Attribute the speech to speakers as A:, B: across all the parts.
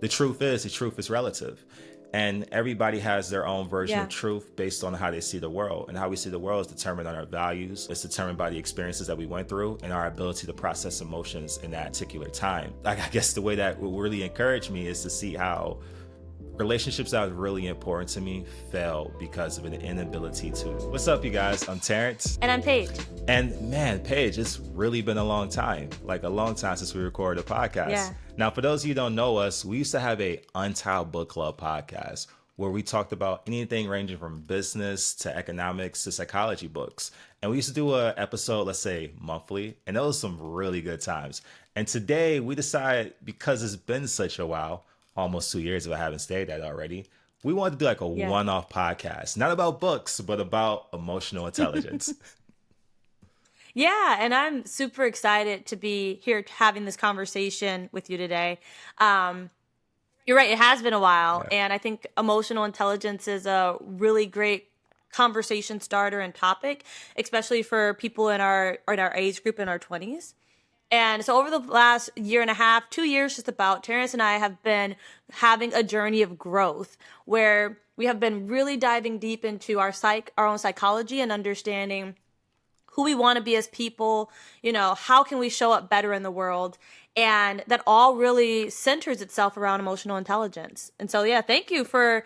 A: The truth is relative. And everybody has their own version of
B: Yeah.
A: truth based on how they see the world. And how we see the world is determined on our values. It's determined by the experiences that we went through and our ability to process emotions in that particular time. Like, I guess the way that would really encourage me is to see how relationships that was really important to me failed because of an inability to. What's up, you guys? I'm Terrance.
B: And I'm Paige.
A: And man, Paige, it's really been a long time, like a long time since we recorded a podcast.
B: Yeah.
A: Now, for those of you who don't know us, we used to have a Untitled Book Club podcast where we talked about anything ranging from business to economics to psychology books. And we used to do an episode, let's say monthly, and those were some really good times. And today we decided, because it's been such a while, almost 2 years if I haven't stayed that already, we wanted to do like a
B: Yeah.
A: one-off podcast, not about books, but about emotional intelligence.
B: Yeah, and I'm super excited to be here having this conversation with you today. You're right, it has been a while,
A: Yeah.
B: and I think emotional intelligence is a really great conversation starter and topic, especially for people in our age group in our 20s. And so over the last year and a half, 2 years just about, Terrence and I have been having a journey of growth where we have been really diving deep into our own psychology and understanding who we want to be as people, how can we show up better in the world? And that all really centers itself around emotional intelligence. And so, yeah, thank you for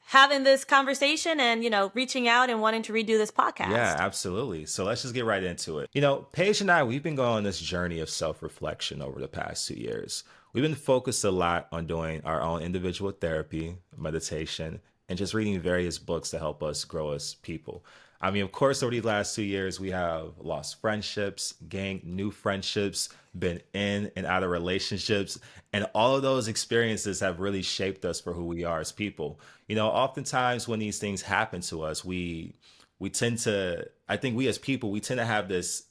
B: having this conversation and, reaching out and wanting to redo this podcast.
A: Yeah, absolutely. So let's just get right into it. Paige and I, we've been going on this journey of self-reflection over the past 2 years. We've been focused a lot on doing our own individual therapy, meditation, and just reading various books to help us grow as people. I mean, of course, over these last 2 years, we have lost friendships, gained new friendships, been in and out of relationships. And all of those experiences have really shaped us for who we are as people. Oftentimes when these things happen to us, we tend to, I think we as people, we tend to have this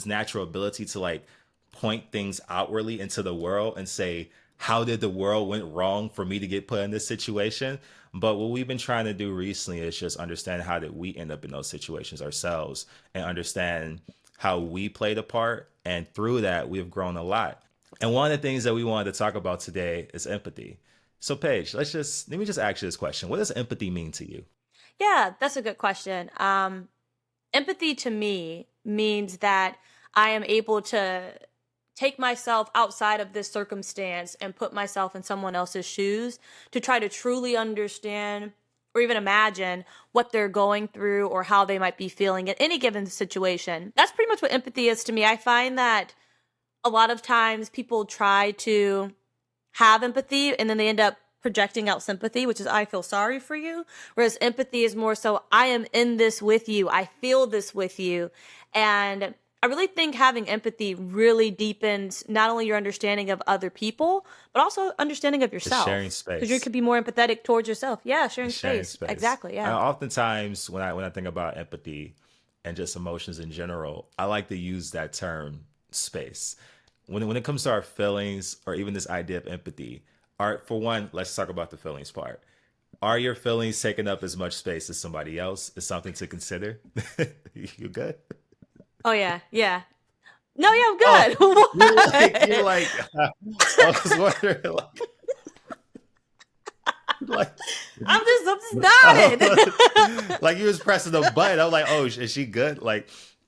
A: natural ability to like point things outwardly into the world and say, how did the world went wrong for me to get put in this situation? But what we've been trying to do recently is just understand how did we end up in those situations ourselves and understand how we played a part. And through that, we've grown a lot. And one of the things that we wanted to talk about today is empathy. So Paige, let me just ask you this question. What does empathy mean to you?
B: Yeah, that's a good question. Empathy to me means that I am able to take myself outside of this circumstance and put myself in someone else's shoes to try to truly understand or even imagine what they're going through or how they might be feeling in any given situation. That's pretty much what empathy is to me. I find that a lot of times people try to have empathy and then they end up projecting out sympathy, which is I feel sorry for you. Whereas empathy is more so I am in this with you. I feel this with you. And I really think having empathy really deepens not only your understanding of other people, but also understanding of
A: It's
B: yourself.
A: sharing
B: Because you
A: space.
B: could be more empathetic towards yourself. Yeah, sharing
A: It's sharing
B: space.
A: space.
B: Exactly. Yeah.
A: Oftentimes when I think about empathy and just emotions in general, I like to use that term space. When it comes to our feelings or even this idea of empathy, for one, let's talk about the feelings part. Are your feelings taking up as much space as somebody else? Is something to consider? You good?
B: Oh, yeah. Yeah. No, yeah, I'm
A: Oh,
B: good.
A: you're
B: What?
A: like, I was wondering, like,
B: I'm just nodding.
A: like you was pressing the button. I'm like, oh, is she good?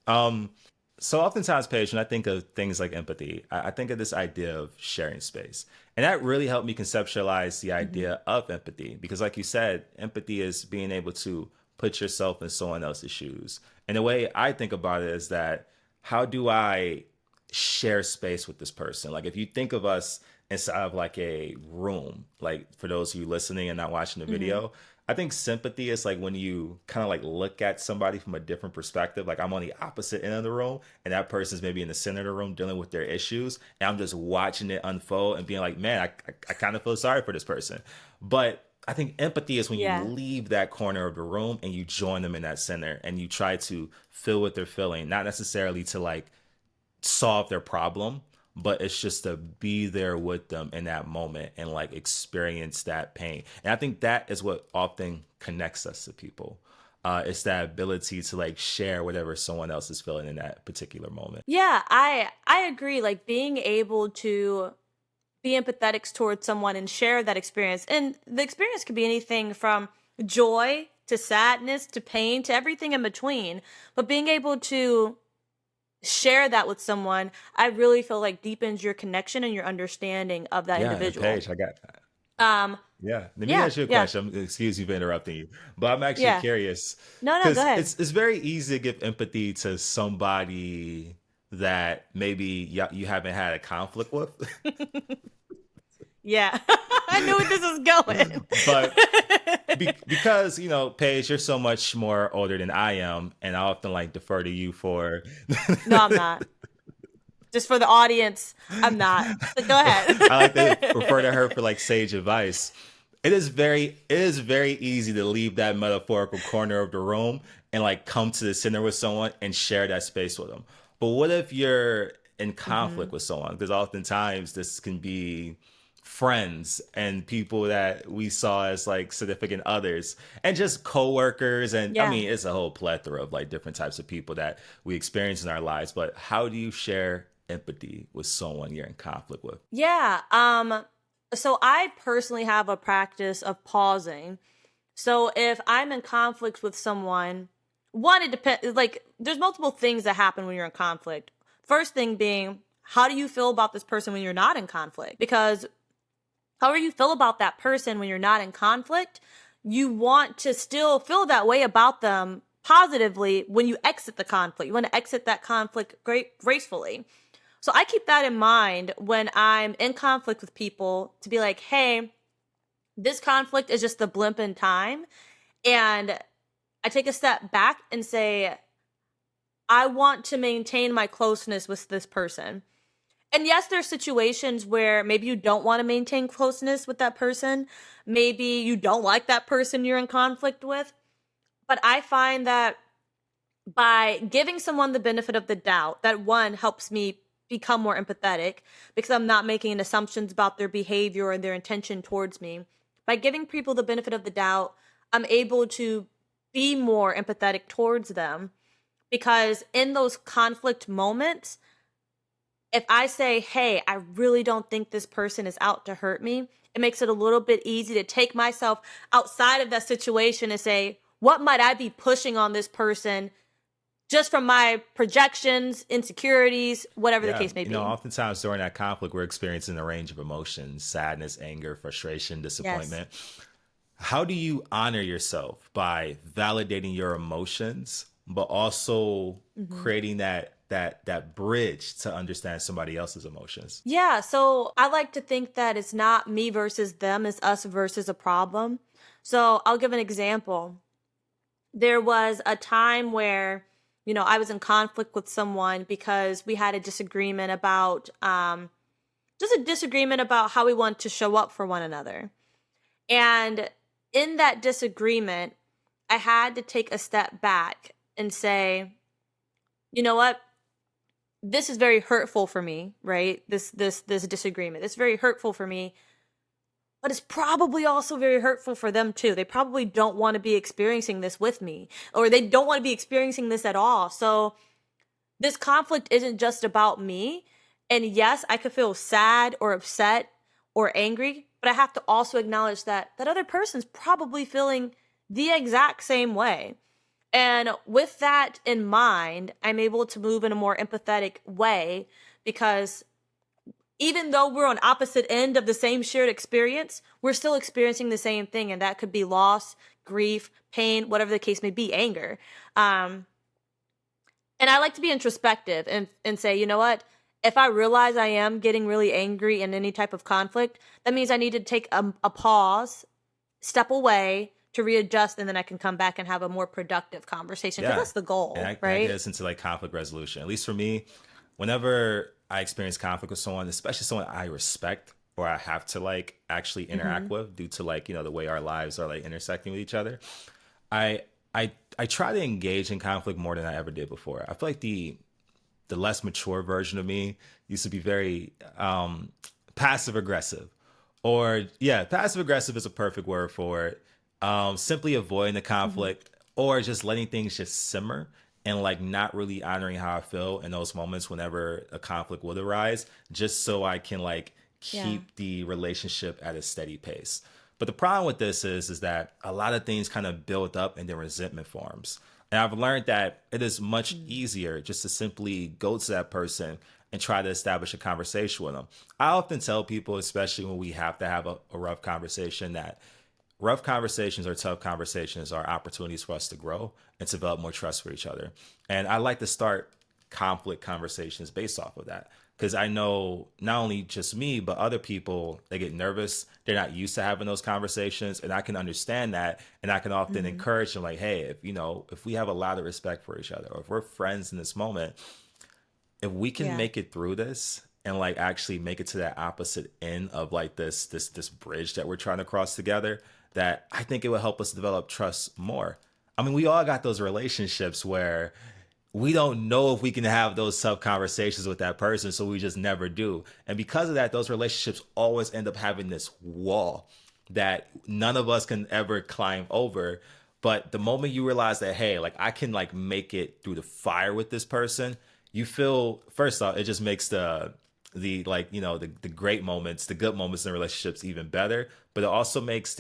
A: Um, so oftentimes, Paige, when I think of things like empathy, I think of this idea of sharing space. And that really helped me conceptualize the
B: Mhm.
A: idea of empathy. Because like you said, empathy is being able to put yourself in someone else's shoes. And the way I think about it is that how do I share space with this person? Like if you think of us inside of like a room, like for those of you listening and not watching the
B: Mhm.
A: video, I think sympathy is like when you kind of like look at somebody from a different perspective. Like I'm on the opposite end of the room and that person's maybe in the center of the room dealing with their issues. And I'm just watching it unfold and being like, man, I kind of feel sorry for this person. But I think empathy is when you
B: Yeah.
A: leave that corner of the room and you join them in that center and you try to feel what they're feeling, not necessarily to like solve their problem, but it's just to be there with them in that moment and like experience that pain. And I think that is what often connects us to people. It's that ability to like share whatever someone else is feeling in that particular moment.
B: Yeah, I agree. Like being able to be empathetic towards someone and share that experience. And the experience could be anything from joy to sadness to pain to everything in between. But being able to share that with someone, I really feel like deepens your connection and your understanding of that
A: Yeah, and
B: individual.
A: Paige, I got
B: Um,
A: yeah. Let me
B: yeah,
A: ask you a
B: yeah,
A: question. Excuse me for interrupting you, but I'm actually
B: yeah.
A: curious
B: No, no, go
A: because
B: ahead.
A: it's very easy to give empathy to somebody that maybe you haven't had a conflict with.
B: Yeah. I knew where this was going.
A: But because Paige, you're so much more older than I am, and I often like defer to you for.
B: No, I'm not. Just for the audience, I'm not. But go
A: I like to refer to
B: ahead.
A: her for like sage advice. It is very easy to leave that metaphorical corner of the room and like come to the center with someone and share that space with them. But what if you're in conflict
B: Hmm.
A: with someone? Because oftentimes this can be friends and people that we saw as like significant others and just coworkers, and I
B: Yeah.
A: mean it's a whole plethora of like different types of people that we experience in our lives. But how do you share empathy with someone you're in conflict with?
B: Yeah. So I personally have a practice of pausing. So if I'm in conflict with someone, one, it depends, like, there's multiple things that happen when you're in conflict. First thing being, how do you feel about this person when you're not in conflict? Because however you feel about that person when you're not in conflict, you want to still feel that way about them positively when you exit the conflict. You want to exit that conflict gracefully. So I keep that in mind when I'm in conflict with people, to be like, hey, this conflict is just a blimp in time. And I take a step back and say, I want to maintain my closeness with this person. And yes, there's situations where maybe you don't want to maintain closeness with that person. Maybe you don't like that person you're in conflict with. But I find that by giving someone the benefit of the doubt, that one helps me become more empathetic because I'm not making assumptions about their behavior and their intention towards me. By giving people the benefit of the doubt, I'm able to be more empathetic towards them because in those conflict moments, if I say, hey, I really don't think this person is out to hurt me, it makes it a little bit easy to take myself outside of that situation and say, what might I be pushing on this person just from my projections, insecurities, whatever the
A: Yeah,
B: case may be.
A: oftentimes during that conflict, we're experiencing a range of emotions: sadness, anger, frustration,
B: Yes.
A: disappointment. How do you honor yourself by validating your emotions, but also
B: Hmm.
A: creating that bridge to understand somebody else's emotions?
B: Yeah, so I like to think that it's not me versus them, it's us versus a problem. So I'll give an example. There was a time where, I was in conflict with someone because we had a disagreement about just a disagreement about how we want to show up for one another. And in that disagreement, I had to take a step back and say, you know what? This is very hurtful for me, right? This disagreement. It's very hurtful for me, but it's probably also very hurtful for them too. They probably don't want to be experiencing this with me, or they don't want to be experiencing this at all. So this conflict isn't just about me. And yes, I could feel sad or upset or angry, but I have to also acknowledge that that other person's probably feeling the exact same way. And with that in mind, I'm able to move in a more empathetic way because even though we're on opposite end of the same shared experience, we're still experiencing the same thing. And that could be loss, grief, pain, whatever the case may be, anger. Um, and I like to be introspective and say, you know what? If I realize I am getting really angry in any type of conflict, that means I need to take a pause, step away to readjust, and then I can come back and have a more productive conversation because
A: Yeah.
B: that's the
A: And
B: goal,
A: that
B: right?
A: gets into like conflict resolution. At least for me, whenever I experience conflict with someone, especially someone I respect or I have to like actually interact
B: Hmm.
A: with due to like, the way our lives are like intersecting with each other, I I try to engage in conflict more than I ever did before. I feel like the less mature version of me used to be very passive aggressive, or yeah, passive aggressive is a perfect word for it. Simply avoiding the
B: Hmm.
A: conflict or just letting things just simmer and like not really honoring how I feel in those moments whenever a conflict would arise, just so I can like
B: Yeah.
A: keep the relationship at a steady pace. But the problem with this is that a lot of things kind of build up and then resentment forms. And I've learned that it is much
B: Mm.
A: easier just to simply go to that person and try to establish a conversation with them. I often tell people, especially when we have to have a rough conversation, that rough conversations or tough conversations are opportunities for us to grow and to develop more trust for each other. And I like to start conflict conversations based off of that. Because I know not only just me, but other people, they get nervous. They're not used to having those conversations. And I can understand that. And I can often
B: Mhm.
A: encourage them, like, hey, if we have a lot of respect for each other, or if we're friends in this moment, if we can
B: Yeah.
A: make it through this and like actually make it to that opposite end of like this bridge that we're trying to cross together, that I think it will help us develop trust more. I mean, we all got those relationships where we don't know if we can have those tough conversations with that person, so we just never do. And because of that, those relationships always end up having this wall that none of us can ever climb over. But the moment you realize that, hey, like I can like make it through the fire with this person, you feel, first off, it just makes the like, the great moments, the good moments in relationships even better. But it also makes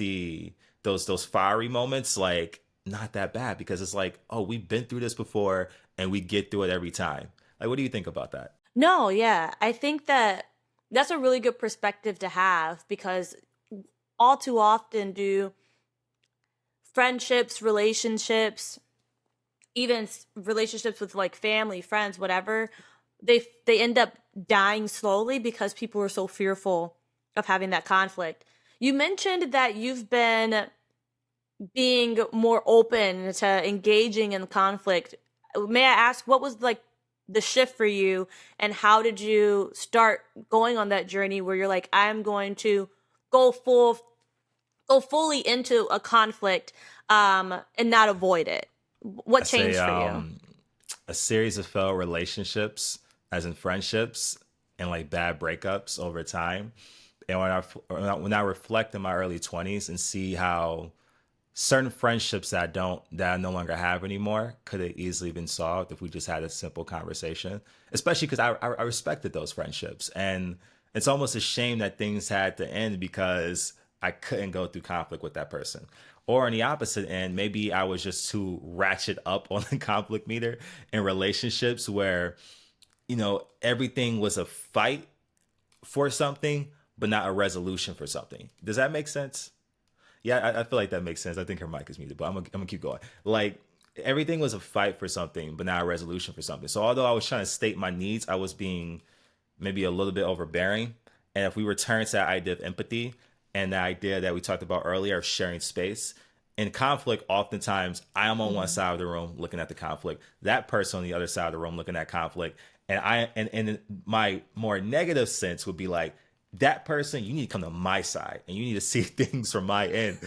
A: those fiery moments like not that bad, because it's like, oh, we've been through this before and we get through it every time. Like, what do you think about that?
B: No, yeah. I think that that's a really good perspective to have because all too often do friendships, relationships, even relationships with like family, friends, whatever, they end up dying slowly because people are so fearful of having that conflict. You mentioned that you've been being more open to engaging in conflict. May I ask what was like the shift for you and how did you start going on that journey where you're like I'm going to go full go fully into a conflict and not avoid it?
A: I
B: What
A: say
B: changed for you?
A: a series of failed relationships, as in friendships, and like bad breakups over time. And when I reflect in my early 20s and see how certain friendships that I no longer have anymore could have easily been solved if we just had a simple conversation. Especially because I respected those friendships, and it's almost a shame that things had to end because I couldn't go through conflict with that person. Or on the opposite end, maybe I was just too ratchet up on the conflict meter in relationships where everything was a fight for something, but not a resolution for something. Does that make sense? Yeah, I feel like that makes sense. I think her mic is muted, but I'm gonna keep going. Like everything was a fight for something, but not a resolution for something. So although I was trying to state my needs, I was being maybe a little bit overbearing. And if we return to that idea of empathy and the idea that we talked about earlier of sharing space, in conflict, oftentimes I am on one
B: Mhm.
A: side of the room looking at the conflict, that person on the other side of the room looking at conflict. And my more negative sense would be like, that person, you need to come to my side and you need to see things from my end.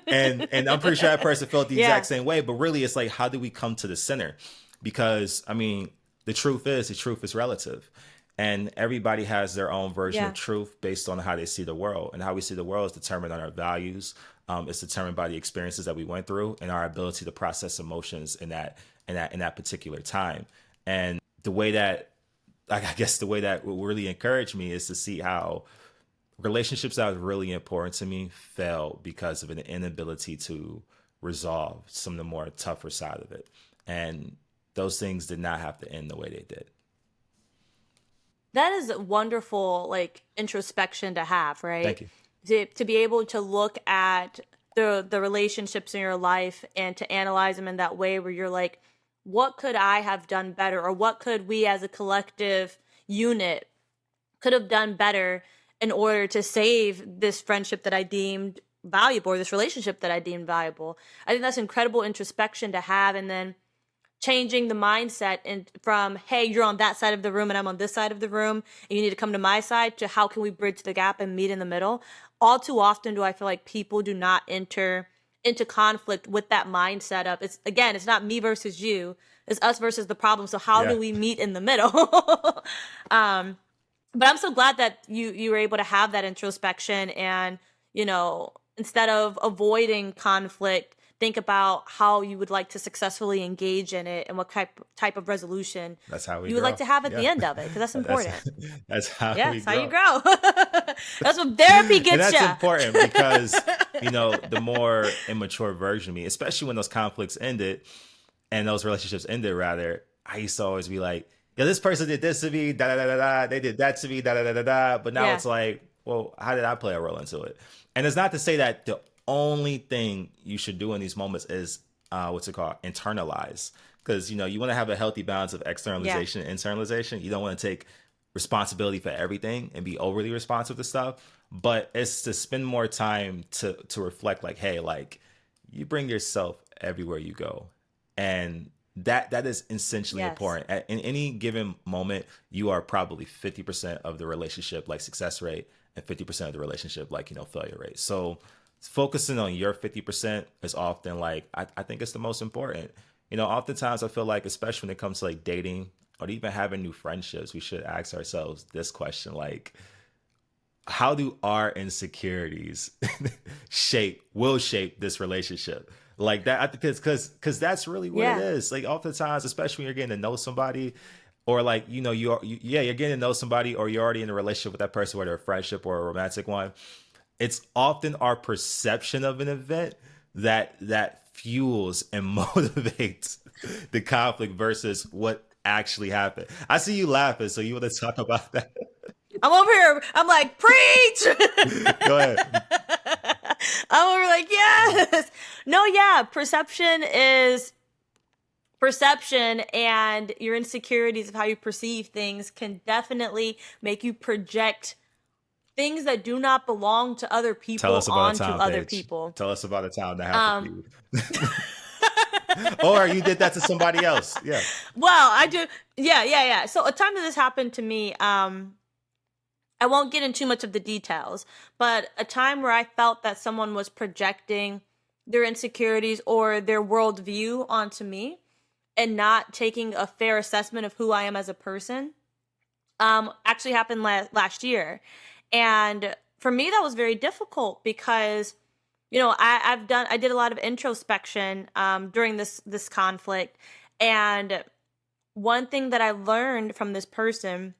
A: And I'm pretty sure that person felt the exact
B: Yeah.
A: same way. But really it's like, how do we come to the center? Because I mean, the truth is relative. And everybody has their own version of
B: Yeah.
A: truth based on how they see the world. And how we see the world is determined on our values. It's determined by the experiences that we went through and our ability to process emotions in that particular time. And the way that, like, I guess the way that would really encourage me is to see how relationships that was really important to me failed because of an inability to resolve some of the more tougher side of it. And those things did not have to end the way they did.
B: That is a wonderful like introspection to have, right?
A: Thank you.
B: To be able to look at the relationships in your life and to analyze them in that way where you're like, what could I have done better, or what could we as a collective unit could have done better in order to save this friendship that I deemed valuable, or this relationship that I deemed valuable. I think that's incredible introspection to have, and then changing the mindset and from hey, you're on that side of the room and I'm on this side of the room and you need to come to my side, to how can we bridge the gap and meet in the middle. All too often do I feel like people do not enter into conflict with that mindset up. It's again, it's not me versus you, it's us versus the problem, so how
A: Yeah.
B: do we meet in the middle? um but I'm so glad that you were able to have that introspection and, instead of avoiding conflict, think about how you would like to successfully engage in it and what type of resolution
A: That's how we
B: you would like
A: grow.
B: to have at the
A: Yeah.
B: end of it, because that's
A: That's
B: important.
A: that's how
B: Yeah,
A: we
B: it's how you
A: grow.
B: grow. That's what therapy
A: And
B: gets
A: that's
B: you.
A: important because, the more immature version of me, especially when those conflicts ended and those relationships ended, rather, I used to always be like, yeah, this person did this to me, da da da da da. They did that to me, da da da da da. But now
B: Yeah.
A: it's like, well, how did I play a role into it? And it's not to say that the only thing you should do in these moments is what's it called? Internalize. Because, you want to have a healthy balance of
B: Yeah.
A: externalization and internalization. You don't want to take responsibility for everything and be overly responsive to stuff. But it's to spend more time to reflect, like, hey, like, you bring yourself everywhere you go. And that is essentially
B: Yes.
A: important. In any given moment, you are probably 50% of the relationship, like, success rate, and 50% of the relationship, like, failure rate. So focusing on your 50% is often, like, I think it's the most important. Oftentimes I feel like, especially when it comes to, like, dating or even having new friendships, we should ask ourselves this question, like, how do our insecurities will shape this relationship, like that? Because that's really what it
B: Yeah.
A: is. Like, oftentimes, especially when you're getting to know somebody, or, like, you're getting to know somebody, or you're already in a relationship with that person, whether a friendship or a romantic one. It's often our perception of an event that fuels and motivates the conflict versus what actually happened. I see you laughing, so you want to talk about that?
B: I'm over here. I'm like, preach.
A: Go ahead.
B: I'm over like, yes. No, yeah. Perception, and your insecurities of how you perceive things can definitely make you project things that do not belong to other
A: Tell
B: people
A: us about a
B: onto
A: time,
B: other
A: Paige.
B: people.
A: Tell us about a time that happened to
B: Um,
A: you. Or you did that to somebody else. Yeah.
B: well, I do. Yeah, yeah, yeah. So a time that this happened to me, I won't get into too much of the details, but a time where I felt that someone was projecting their insecurities or their worldview onto me and not taking a fair assessment of who I am as a person, actually happened last year. And for me, that was very difficult because, I did a lot of introspection, during this conflict. And one thing that I learned from this person,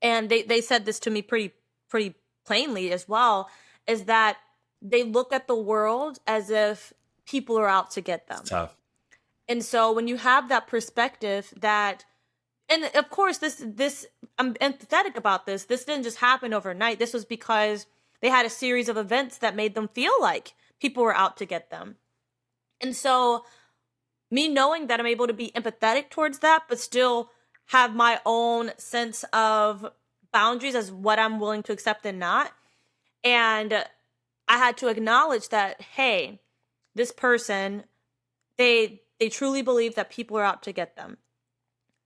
B: and they said this to me pretty plainly as well, is that they look at the world as if people are out to get
A: It's
B: them.
A: tough.
B: And so when you have that perspective that, and of course this I'm empathetic about this didn't just happen overnight. This was because they had a series of events that made them feel like people were out to get them. And so me knowing that I'm able to be empathetic towards that, but still have my own sense of boundaries as what I'm willing to accept and not. And I had to acknowledge that, hey, this person, they truly believe that people are out to get them.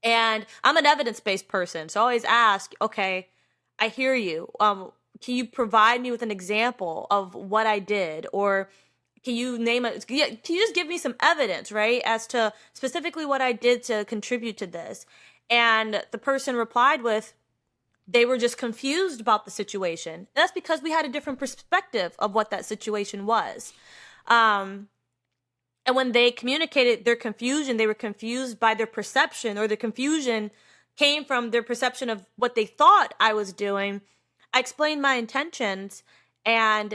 B: And I'm an evidence-based person, so I always ask, okay, I hear you. Can you provide me with an example of what I did, or can you name it? Can you just give me some evidence, right, as to specifically what I did to contribute to this? And the person replied with, they were just confused about the situation. And that's because we had a different perspective of what that situation was. Um, and when they communicated their confusion, they were confused by their perception, or the confusion came from their perception of what they thought I was doing. I explained my intentions, and,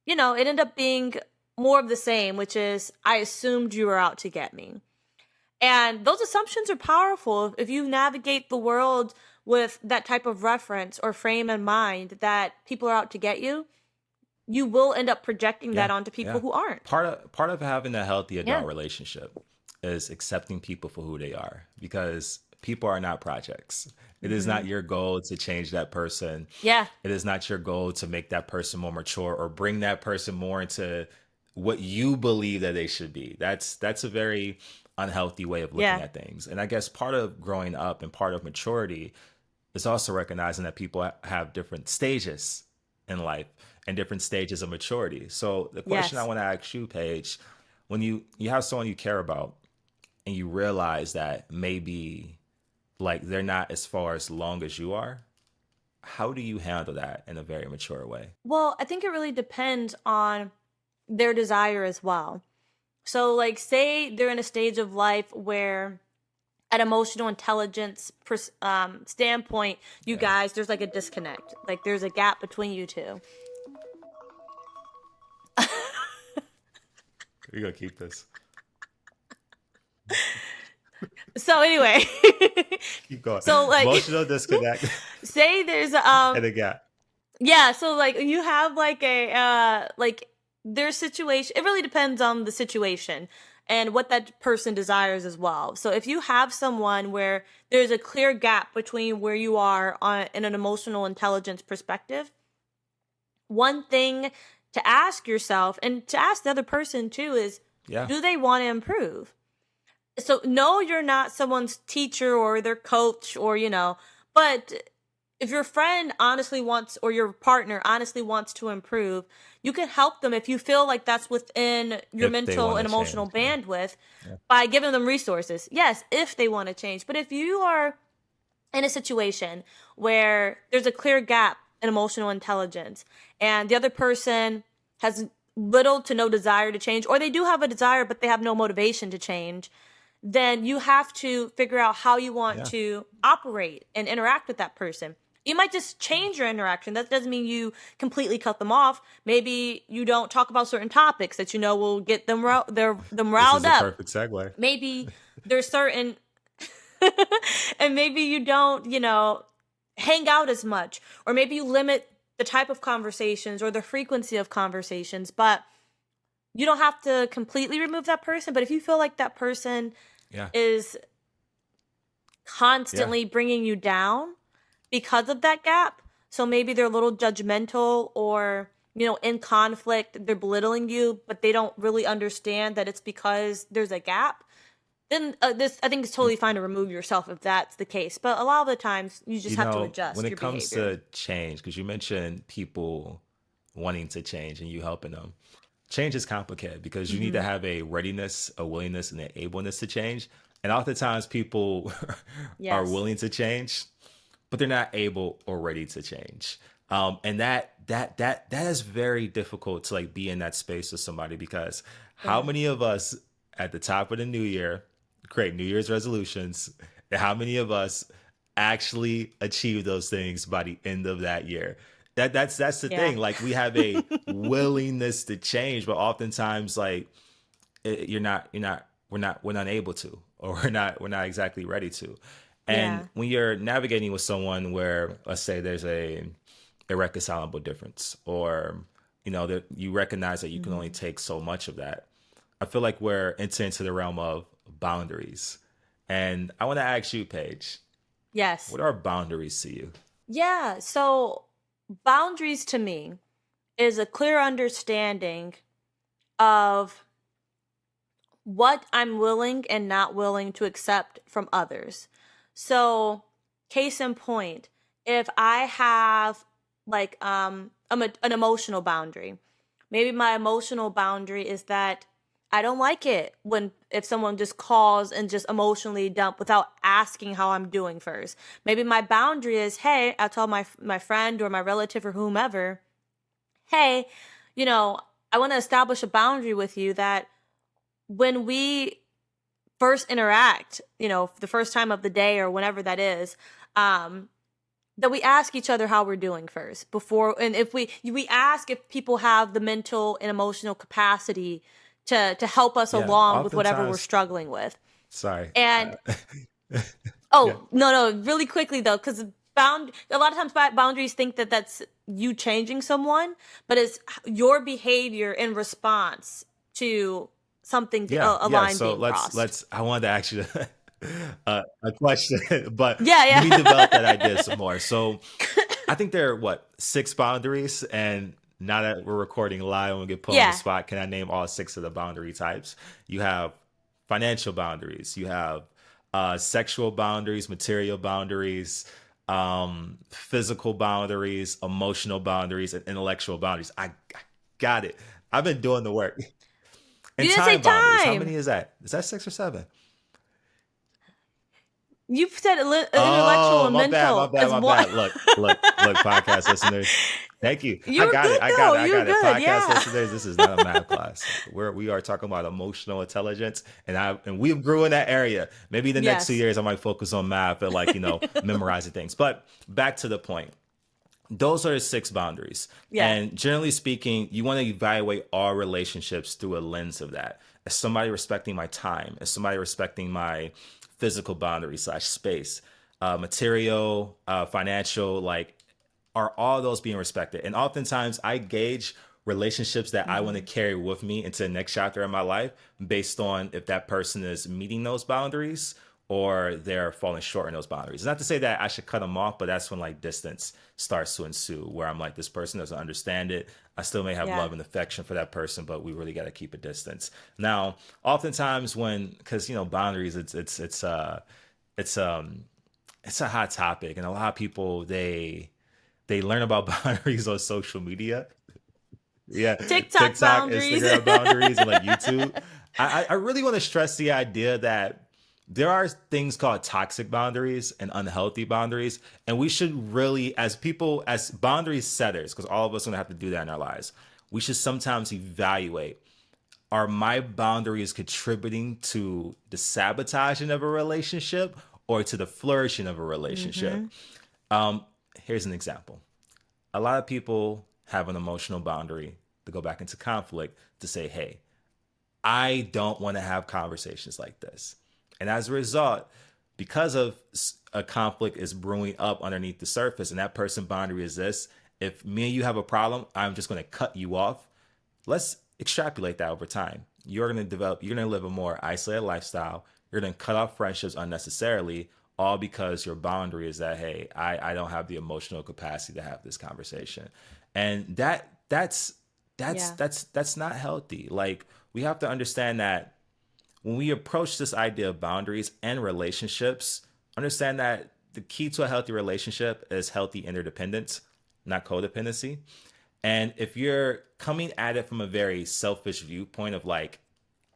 B: it ended up being more of the same, which is I assumed you were out to get me. And those assumptions are powerful. If you navigate the world with that type of reference or frame in mind that people are out to get you, you will end up projecting that
A: Yeah.
B: onto people
A: Yeah.
B: who aren't.
A: Part of having a healthy
B: Yeah.
A: adult relationship is accepting people for who they are, because people are not projects. It is not
B: Hmm.
A: your goal to change that person.
B: Yeah.
A: It is not your goal to make that person more mature or bring that person more into what you believe that they should be. That's a very unhealthy way of looking
B: Yeah.
A: at things. And I guess part of growing up and part of maturity is also recognizing that people have different stages in life and different stages of maturity. So the question I
B: Yes.
A: want to ask you, Paige, when you have someone you care about and you realize that maybe, like, they're not as far as long as you are, how do you handle that in a very mature way?
B: Well, I think it really depends on their desire as well. So, like, say they're in a stage of life where, an emotional intelligence standpoint, you
A: Yeah.
B: guys, there's like a disconnect. Like, there's a gap between you two.
A: We're gonna keep this.
B: So anyway,
A: Keep going.
B: so like,
A: Emotional disconnect
B: say there's
A: and a gap.
B: yeah, so like you have like a like their situation. It really depends on the situation and what that person desires as well. So if you have someone where there's a clear gap between where you are on in an emotional intelligence perspective, one thing to ask yourself and to ask the other person too is,
A: Yeah.
B: do they want to improve? So no, you're not someone's teacher or their coach, or but if your friend honestly wants, or your partner honestly wants to improve, you can help them if you feel like that's within your
A: If they
B: mental
A: want
B: and
A: to
B: emotional
A: change. Yeah.
B: bandwidth,
A: Yeah.
B: by giving them resources. Yes, if they want to change. But if you are in a situation where there's a clear gap in emotional intelligence and the other person has little to no desire to change, or they do have a desire but they have no motivation to change, then you have to figure out how you want
A: Yeah.
B: to operate and interact with that person. You might just change your interaction. That doesn't mean you completely cut them off. Maybe you don't talk about certain topics that will get them
A: This
B: riled
A: is a
B: up.
A: perfect segue.
B: Maybe there's certain and maybe you don't, hang out as much, or maybe you limit the type of conversations or the frequency of conversations, but you don't have to completely remove that person. But if you feel like that person
A: Yeah.
B: is
A: Yeah.
B: constantly bringing you down because of that gap, so maybe they're a little judgmental, or in conflict, they're belittling you, but they don't really understand that it's because there's a gap, then this, I think, it's totally fine to remove yourself if that's the case. But a lot of the times you just have to
A: When
B: adjust
A: it
B: your
A: comes
B: behavior.
A: to change, because you mentioned people wanting to change and you helping them, change is complicated because you need to
B: Hmm.
A: have a readiness, a willingness, and an ableness to change. And oftentimes people are
B: Yes.
A: willing to change, but they're not able or ready to change. And that is very difficult to like be in that space with somebody, because how
B: Yeah.
A: many of us at the top of the new year create New Year's resolutions, and how many of us actually achieve those things by the end of that year? That's the
B: Yeah.
A: thing. Like, we have a willingness to change, but oftentimes, like, we're not able to, or we're not exactly ready to. And
B: Yeah.
A: when you're navigating with someone where, let's say, there's a irreconcilable difference, or that you recognize that you can only
B: Hmm.
A: take so much of that, I feel like we're entering into the realm of boundaries. And I want to ask you, Paige,
B: Yes.
A: what are boundaries to you?
B: Yeah. So boundaries to me is a clear understanding of what I'm willing and not willing to accept from others. So, case in point, if I have like an emotional boundary, maybe my emotional boundary is that I don't like it when if someone just calls and just emotionally dump without asking how I'm doing first. Maybe my boundary is, hey, I tell my friend or my relative or whomever, hey, you know, I want to establish a boundary with you that when we first interact, the first time of the day or whenever that is, um, that we ask each other how we're doing first before, and if we ask if people have the mental and emotional capacity to help us
A: Yeah,
B: along with whatever we're
A: oftentimes,
B: struggling with.
A: sorry.
B: And
A: Yeah.
B: oh, no, really quickly though, because a lot of times boundaries think that that's you changing someone, but it's your behavior in response to something,
A: Yeah,
B: a
A: yeah.
B: line
A: So
B: being crossed.
A: I wanted to ask you a question, but
B: Yeah,
A: let me develop that
B: yeah.
A: idea some more. So I think there are what, six boundaries, and now that we're recording live and we get put on the
B: Yeah.
A: spot, can I name all six of the boundary types? You have financial boundaries, you have sexual boundaries, material boundaries, physical boundaries, emotional boundaries, and intellectual boundaries. I got it. I've been doing the work.
B: You
A: And
B: didn't say
A: time boundaries. How
B: time.
A: many is that? Is that six or seven?
B: You said intellectual
A: Oh,
B: and
A: my bad, my
B: mental
A: bad,
B: as
A: my
B: one.
A: bad. Look, podcast listeners. Thank you. I
B: You're
A: got it.
B: good
A: I got
B: though.
A: it. I
B: You're
A: got it.
B: good.
A: Podcast
B: Yeah.
A: listeners, this is not a math class. We are talking about emotional intelligence, and we grew in that area. Maybe the next two
B: Yes.
A: years I might focus on math and like memorizing things. But back to the point. Those are the six boundaries.
B: Yeah.
A: And generally speaking, you want to evaluate all relationships through a lens of that. Is somebody respecting my time? Is somebody respecting my physical boundaries slash space? Material, financial, like are all those being respected? And oftentimes I gauge relationships that I want to
B: Hmm.
A: carry with me into the next chapter of my life based on if that person is meeting those boundaries or they're falling short in those boundaries. It's not to say that I should cut them off, but that's when like distance starts to ensue, where I'm like, this person doesn't understand it. I still may have
B: Yeah.
A: love and affection for that person, but we really got to keep a distance. Now, oftentimes when, because boundaries, it's it's a hot topic, and a lot of people they learn about boundaries on social media. Yeah,
B: TikTok
A: TikTok,
B: boundaries.
A: Instagram boundaries, and like YouTube. I really want to stress the idea that there are things called toxic boundaries and unhealthy boundaries, and we should really, as people, as boundary setters, because all of us are gonna have to do that in our lives, we should sometimes evaluate: are my boundaries contributing to the sabotaging of a relationship or to the flourishing of a relationship?
B: Hmm.
A: Um, Here's an example. A lot of people have an emotional boundary to go back into conflict to say, hey, I don't want to have conversations like this. And as a result, because of a conflict is brewing up underneath the surface and that person boundary is this, if me and you have a problem, I'm just going to cut you off. Let's extrapolate that over time. You're going to live a more isolated lifestyle. You're going to cut off friendships unnecessarily, all because your boundary is that, hey, I don't have the emotional capacity to have this conversation. And
B: Yeah.
A: that's not healthy. Like, we have to understand that when we approach this idea of boundaries and relationships, understand that the key to a healthy relationship is healthy interdependence, not codependency. And if you're coming at it from a very selfish viewpoint of like,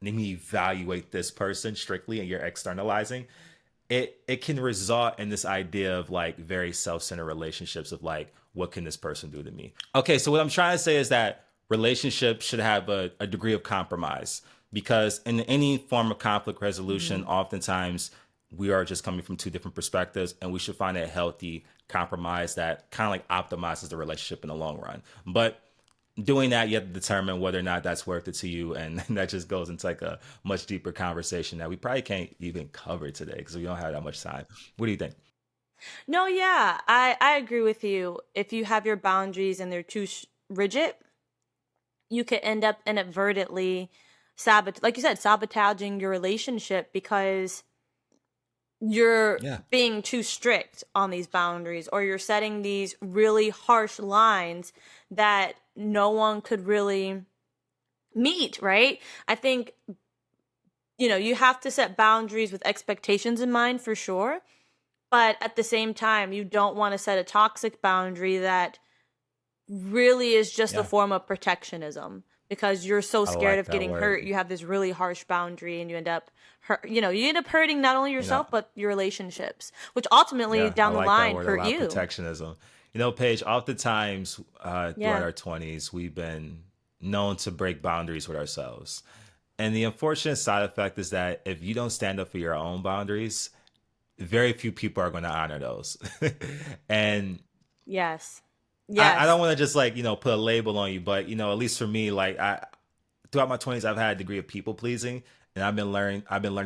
A: let me evaluate this person strictly, and you're externalizing, it can result in this idea of like very self-centered relationships of like, what can this person do to me? Okay, so what I'm trying to say is that relationships should have a degree of compromise, because in any form of conflict resolution,
B: Hmm.
A: oftentimes we are just coming from two different perspectives, and we should find a healthy compromise that kind of like optimizes the relationship in the long run. But doing that, you have to determine whether or not that's worth it to you, and that just goes into like a much deeper conversation that we probably can't even cover today because we don't have that much time. What do you think?
B: No, yeah, I agree with you. If you have your boundaries and they're too rigid, you could end up inadvertently like you said, sabotaging your relationship because you're
A: Yeah.
B: being too strict on these boundaries, or you're setting these really harsh lines that no one could really meet, right? I think, you have to set boundaries with expectations in mind for sure. But at the same time, you don't want to set a toxic boundary that really is just a
A: Yeah.
B: form of protectionism because you're so
A: I
B: scared
A: like
B: of
A: that
B: getting hurt.
A: word.
B: You have this really harsh boundary and you end up you end up hurting not only
A: You know,
B: yourself but your relationships, which ultimately
A: yeah, I
B: down the
A: like that
B: line
A: word a
B: hurt
A: lot.
B: you.
A: Protectionism. Paige, oftentimes throughout
B: Yeah.
A: our 20s, we've been known to break boundaries with ourselves. And the unfortunate side effect is that if you don't stand up for your own boundaries, very few people are going to honor those. And
B: Yes.
A: I don't
B: Yes.
A: want to just like, put a label on you, but at least for me, like throughout my 20s, I've had a degree of people pleasing, and I've been learning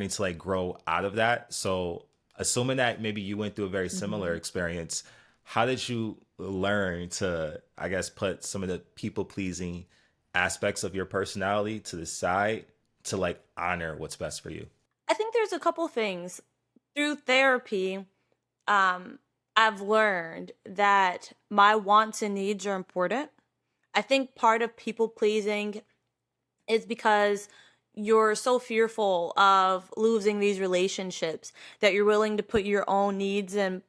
A: to like grow out of that. So assuming that maybe you went through a very similar
B: Hmm.
A: experience, how did you learn to, I guess, put some of the people pleasing aspects of your personality to the side to like honor what's best for you?
B: I think there's a couple things through therapy. um I've learned that my wants and needs are important. I think part of people pleasing is because you're so fearful of losing these relationships that you're willing to put your own needs and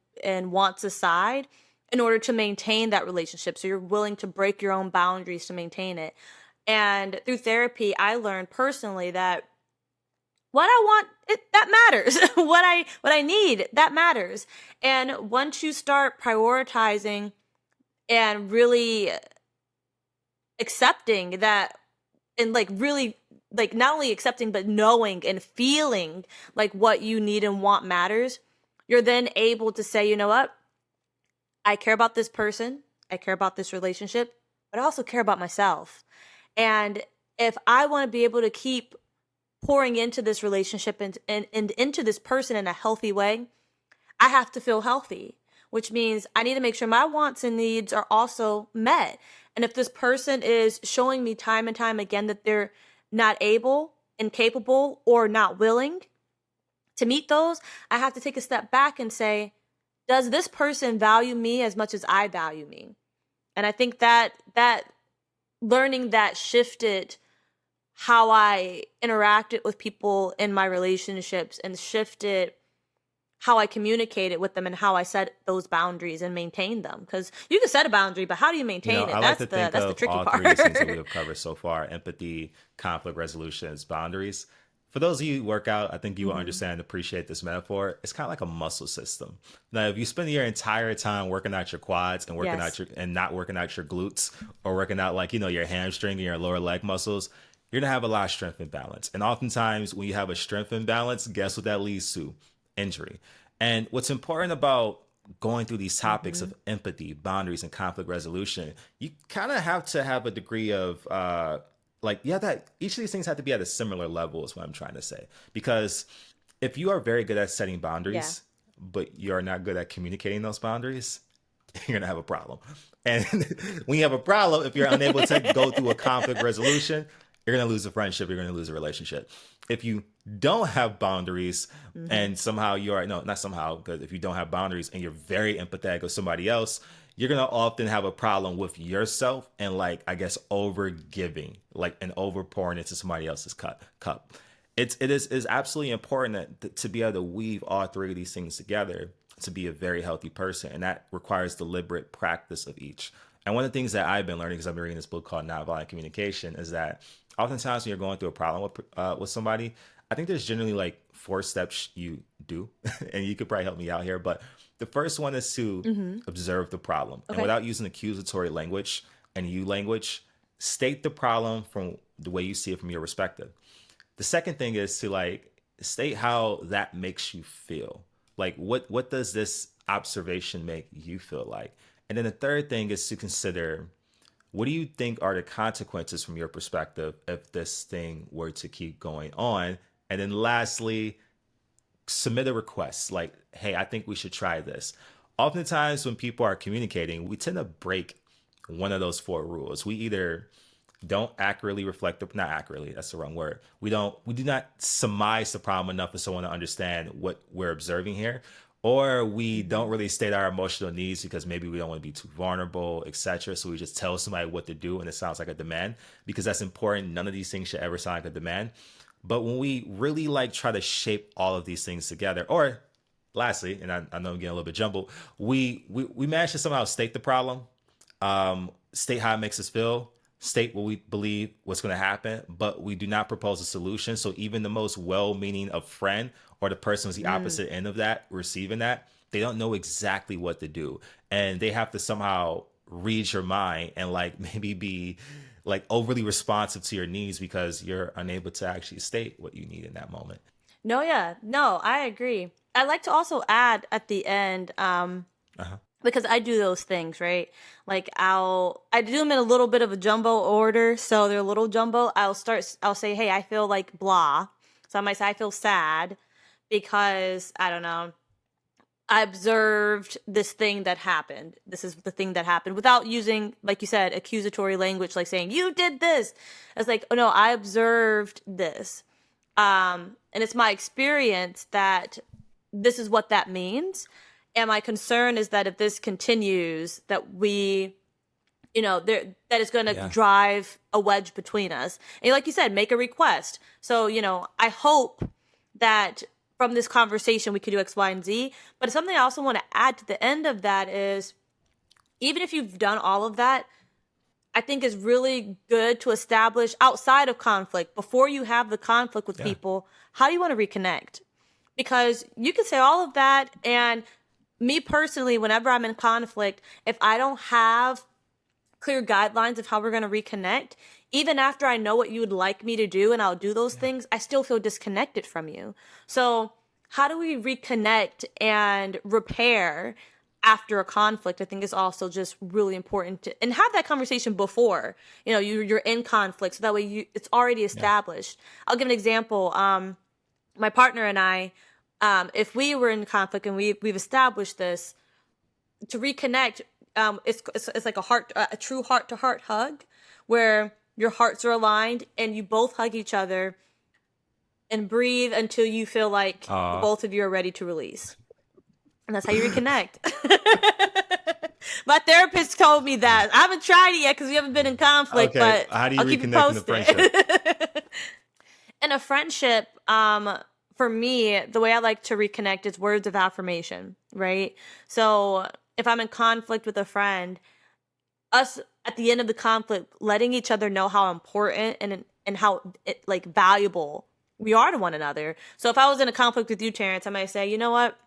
B: wants aside in order to maintain that relationship. So you're willing to break your own boundaries to maintain it. And through therapy, I learned personally that what I want, that matters. What I need, that matters. And once you start prioritizing and really accepting that, and like really like not only accepting but knowing and feeling like what you need and want matters, you're then able to say, you know what, I care about this person, I care about this relationship, but I also care about myself. And if I want to be able to keep pouring into this relationship and into this person in a healthy way, I have to feel healthy, which means I need to make sure my wants and needs are also met. And if this person is showing me time and time again that they're not able, incapable, or not willing to meet those, I have to take a step back and say, does this person value me as much as I value me? And I think that learning that shifted how I interacted with people in my relationships and shifted how I communicated with them and how I set those boundaries and maintain them. Because you can set a boundary, but how do you
A: You know,
B: maintain
A: I
B: it?
A: like
B: That's
A: to
B: the
A: think
B: that's the
A: of
B: tricky
A: all three of these things that we
B: part.
A: have covered so far: empathy, conflict resolutions, boundaries. For those of you who work out, I think you will
B: Hmm.
A: understand and appreciate this metaphor. It's kind of like a muscle system. Now, if you spend your entire time working out your quads and working out
B: Yes.
A: your and not working out your glutes, or working out like, you know, your hamstring and your lower leg muscles, you're gonna have a lot of strength imbalance. And oftentimes when you have a strength imbalance, guess what that leads to? Injury. And what's important about going through these topics
B: Hmm.
A: of empathy, boundaries, and conflict resolution, you kind of have to have a degree of like, yeah, that each of these things have to be at a similar level, is what I'm trying to say. Because if you are very good at setting
B: Yeah.
A: boundaries, but you're not good at communicating those boundaries, you're gonna have a problem. And when you have a problem, if you're unable to go through a conflict resolution, you're gonna lose a friendship, you're gonna lose a relationship. If you don't have boundaries
B: Hmm.
A: and somehow you're, no, not somehow, because if you don't have boundaries and you're very empathetic with somebody else, you're gonna often have a problem with yourself and, like, I guess, over giving, like, and over pouring into somebody else's cup. It is absolutely important to be able to weave all three of these things together to be a very healthy person, and that requires deliberate practice of each. And one of the things that I've been learning, because I've been reading this book called Nonviolent Communication, is that oftentimes when you're going through a problem with somebody, I think there's generally like four steps you do, and you could probably help me out here. But the first one is to
B: Hmm.
A: observe the problem, and
B: Okay.
A: without using accusatory language and you language, state the problem from the way you see it from your perspective. The second thing is to, like, state how that makes you feel. Like, what does this observation make you feel like? And then the third thing is to consider, what do you think are the consequences from your perspective if this thing were to keep going on? And then lastly, submit a request like, hey, I think we should try this. Oftentimes when people are communicating, we tend to break one of those four rules. We either don't accurately reflect the, not accurately, that's the wrong word, we do not surmise the problem enough for someone to understand what we're observing here, or we don't
B: Hmm.
A: really state our emotional needs because maybe we don't want to be too vulnerable, etc. So we just tell somebody what to do and it sounds like a demand, because that's important. None of these things should ever sound like a demand. But when we really, like, try to shape all of these things together, or lastly, and I know I'm getting a little bit jumbled, we manage to somehow state the problem, state how it makes us feel, state what we believe what's going to happen, but we do not propose a solution. So even the most well-meaning of friend, or the person who's the
B: Mm.
A: opposite end of that receiving that, they don't know exactly what to do, and they have to somehow read your mind and, like, maybe be like overly responsive to your needs because you're unable to actually state what you need in that moment.
B: No, yeah, no, I agree. I like to also add at the end,
A: Uh-huh.
B: because I do those things, right? Like I do them in a little bit of a jumbo order, so they're a little jumbo. I'll say, hey, I feel like blah. So I might say I feel sad because I don't know. I observed this thing that happened. This is the thing that happened without using, like you said, accusatory language, like saying, you did this. It's like, oh no, I observed this. And it's my experience that this is what that means. And my concern is that if this continues, that we, that is going to
A: Yeah.
B: drive a wedge between us. And like you said, make a request. So, I hope that from this conversation we could do X, Y, and Z. But something I also want to add to the end of that is, even if you've done all of that, I think is really good to establish outside of conflict, before you have the conflict with
A: Yeah.
B: people, how do you want to reconnect? Because you can say all of that and me personally, whenever I'm in conflict, if I don't have clear guidelines of how we're going to reconnect, even after I know what you would like me to do and I'll do those
A: Yeah.
B: things, I still feel disconnected from you. So, how do we reconnect and repair after a conflict? I think is also just really important to, and have that conversation before, you're in conflict, so that way it's already
A: Yeah.
B: established. I'll give an example. My partner and I, if we were in conflict and we've established this, to reconnect, it's like a true heart to heart hug, where your hearts are aligned and you both hug each other and breathe until you feel like
A: Uh,
B: both of you are ready to release, and that's how you reconnect. My therapist told me that. I haven't tried it yet because we haven't been in conflict,
A: okay.
B: but
A: How do you
B: I'll keep you
A: reconnect in the
B: posted.
A: friendship?
B: In a friendship, for me, the way I like to reconnect is words of affirmation, right? So if I'm in conflict with a friend, us at the end of the conflict, letting each other know how important and how like valuable we are to one another. So if I was in a conflict with you, Terrance, I might say, you know what?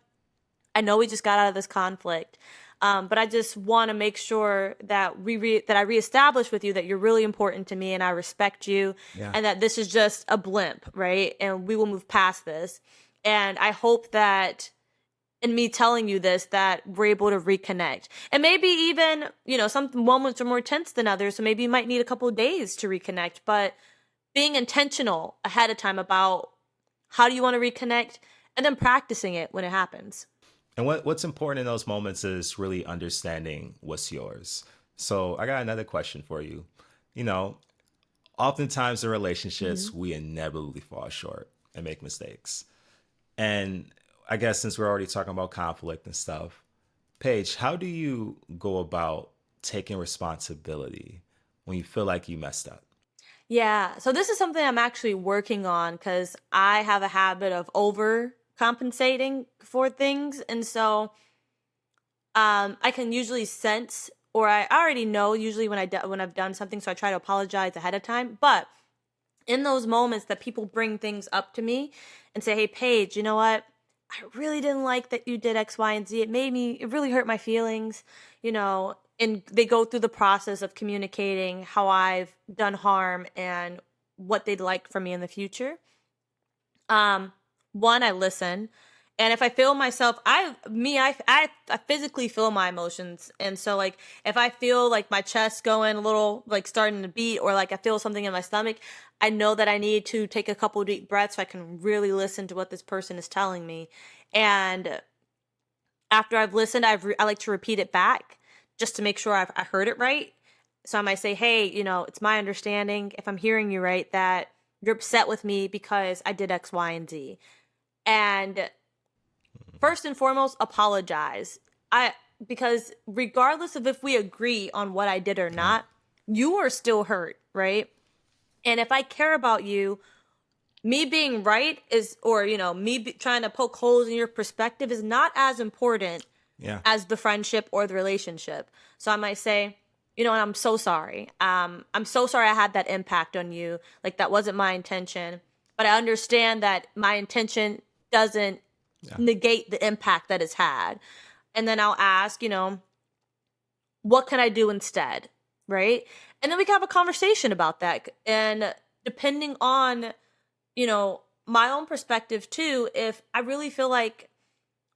B: I know we just got out of this conflict, but I just want to make sure that that I reestablish with you that you're really important to me and I respect you,
A: Yeah.
B: and that this is just a blimp, right? And we will move past this. And I hope that in me telling you this, that we're able to reconnect. And maybe even, some moments are more tense than others, so maybe you might need a couple of days to reconnect. But being intentional ahead of time about how do you want to reconnect, and then practicing it when it happens.
A: And what's important in those moments is really understanding what's yours. So I got another question for you. You know, oftentimes in relationships,
B: Mhm.
A: we inevitably fall short and make mistakes. And I guess since we're already talking about conflict and stuff, Paige, how do you go about taking responsibility when you feel like you messed up?
B: Yeah. So this is something I'm actually working on because I have a habit of overcompensating for things. And so I can usually sense, or I already know usually when I've done something, so I try to apologize ahead of time. But in those moments that people bring things up to me and say, "Hey, Paige, you know what? I really didn't like that you did X, Y, and Z. It really hurt my feelings, and they go through the process of communicating how I've done harm and what they'd like from me in the future. Um, One, I listen. And if I feel myself, I physically feel my emotions. And so like, if I feel like my chest going a little, like starting to beat, or like I feel something in my stomach, I know that I need to take a couple deep breaths so I can really listen to what this person is telling me. And after I've listened, I like to repeat it back just to make sure I heard it right. So I might say, hey, it's my understanding, if I'm hearing you right, that you're upset with me because I did X, Y, and Z. And first and foremost, apologize. I Because regardless of if we agree on what I did or
A: Yeah.
B: not, you are still hurt, right? And if I care about you, me being right is, or trying to poke holes in your perspective is not as important
A: Yeah.
B: as the friendship or the relationship. So I might say, and I'm so sorry. I'm so sorry I had that impact on you. Like that wasn't my intention, but I understand that my intention doesn't
A: Yeah.
B: negate the impact that it's had. And then I'll ask, what can I do instead? Right? And then we can have a conversation about that. And depending on, my own perspective too, if I really feel like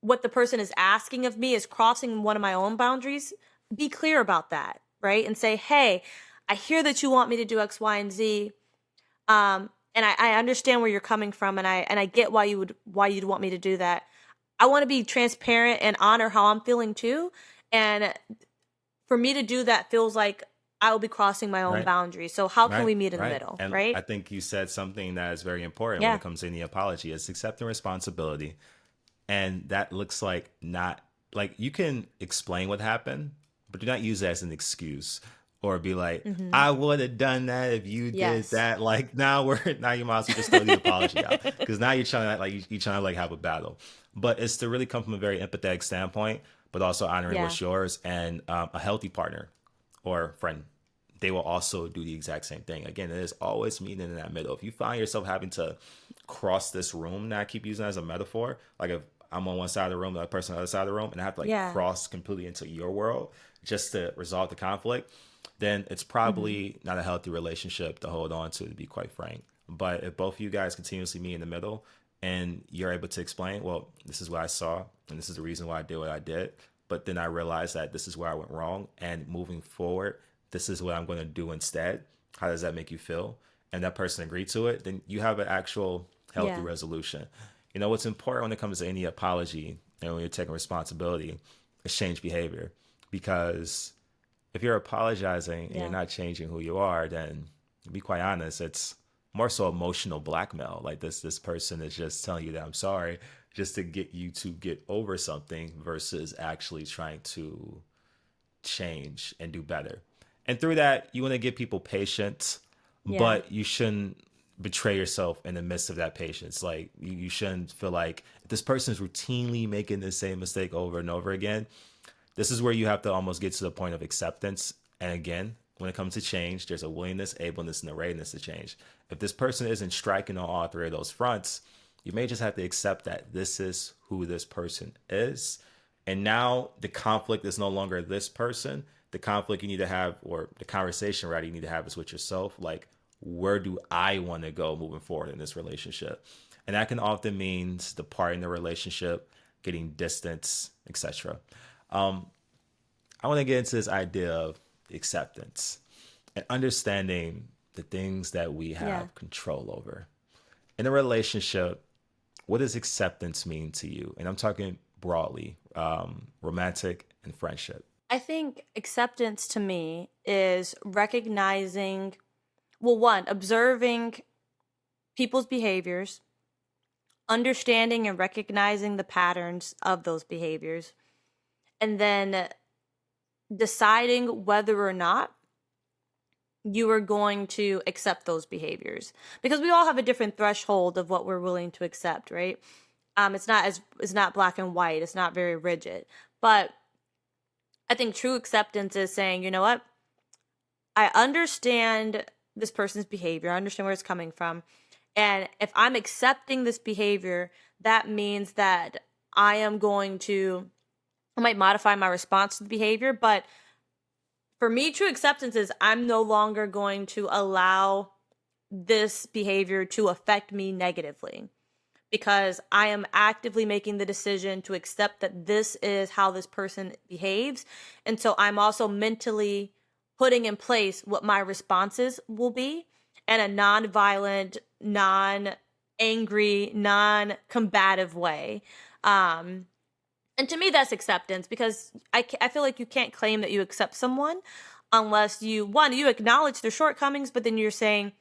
B: what the person is asking of me is crossing one of my own boundaries, be clear about that, right? And say, hey, I hear that you want me to do X, Y, and Z. And I understand where you're coming from, and I get why you'd want me to do that. I want to be transparent and honor how I'm feeling too. And for me to do that feels like I will be crossing my own
A: Right.
B: boundaries. So how can
A: Right.
B: we meet in the
A: Right.
B: middle,
A: And I
B: right?
A: think you said something that is very important when
B: Yeah.
A: it comes to any apology. It's accepting responsibility. And that looks like not like you can explain what happened, but do not use it as an excuse or be like,
B: Mm-hmm.
A: I would have done that if you did
B: Yes.
A: that. Like now you might as well just throw the apology out because now you're trying to you're trying to like have a battle. But it's to really come from a very empathetic standpoint, but also honoring
B: Yeah.
A: what's yours, and a healthy partner or friend, they will also do the exact same thing. Again, it is always meeting in that middle. If you find yourself having to cross this room, now I keep using it as a metaphor, like if I'm on one side of the room, the other person on the other side of the room, and I have to like
B: Yeah.
A: cross completely into your world just to resolve the conflict, then it's
B: Hmm.
A: probably not a healthy relationship to hold on to be quite frank. But if both of you guys continuously meet in the middle and you're able to explain, well, this is what I saw and this is the reason why I did what I did, but then I realized that this is where I went wrong, and moving forward, this is what I'm going to do instead. How does that make you feel? And that person agreed to it, then you have an actual healthy
B: Yeah.
A: resolution. You know, what's important when it comes to any apology and when you're taking responsibility is change behavior. Because if you're apologizing and you're
B: Yeah.
A: not changing who you are, then to be quite honest, it's more so emotional blackmail. Like this person is just telling you that I'm sorry just to get you to get over something versus actually trying to change and do better. And through that, you want to give people patience,
B: Yeah.
A: but you shouldn't betray yourself in the midst of that patience. Like you shouldn't feel like if this person is routinely making the same mistake over and over again, this is where you have to almost get to the point of acceptance. And again, when it comes to change, there's a willingness, ableness, and a readiness to change. If this person isn't striking on all three of those fronts, you may just have to accept that this is who this person is. And now the conflict is no longer this person. The conflict you need to have, or the conversation rather, you need to have is with yourself. Like, where do I want to go moving forward in this relationship? And that can often mean departing the relationship, getting distance, etc. I want to get into this idea of acceptance and understanding the things that we
B: Yeah.
A: have control over. In a relationship, what does acceptance mean to you? And I'm talking broadly, romantic and friendship.
B: I think acceptance to me is recognizing, well, one, observing people's behaviors, understanding and recognizing the patterns of those behaviors, and then deciding whether or not you are going to accept those behaviors, because we all have a different threshold of what we're willing to accept, right? It's not black and white, it's not very rigid. But I think true acceptance is saying, you know what, I understand this person's behavior, I understand where it's coming from, and if I'm accepting this behavior, that means that I am going to, I might modify my response to the behavior, but for me, true acceptance is I'm no longer going to allow this behavior to affect me negatively, because I am actively making the decision to accept that this is how this person behaves. And so I'm also mentally putting in place what my responses will be in a non-violent, non-angry, non-combative way. Um, and to me, that's acceptance, because I feel like you can't claim that you accept someone unless you, one, you acknowledge their shortcomings, but then you're saying,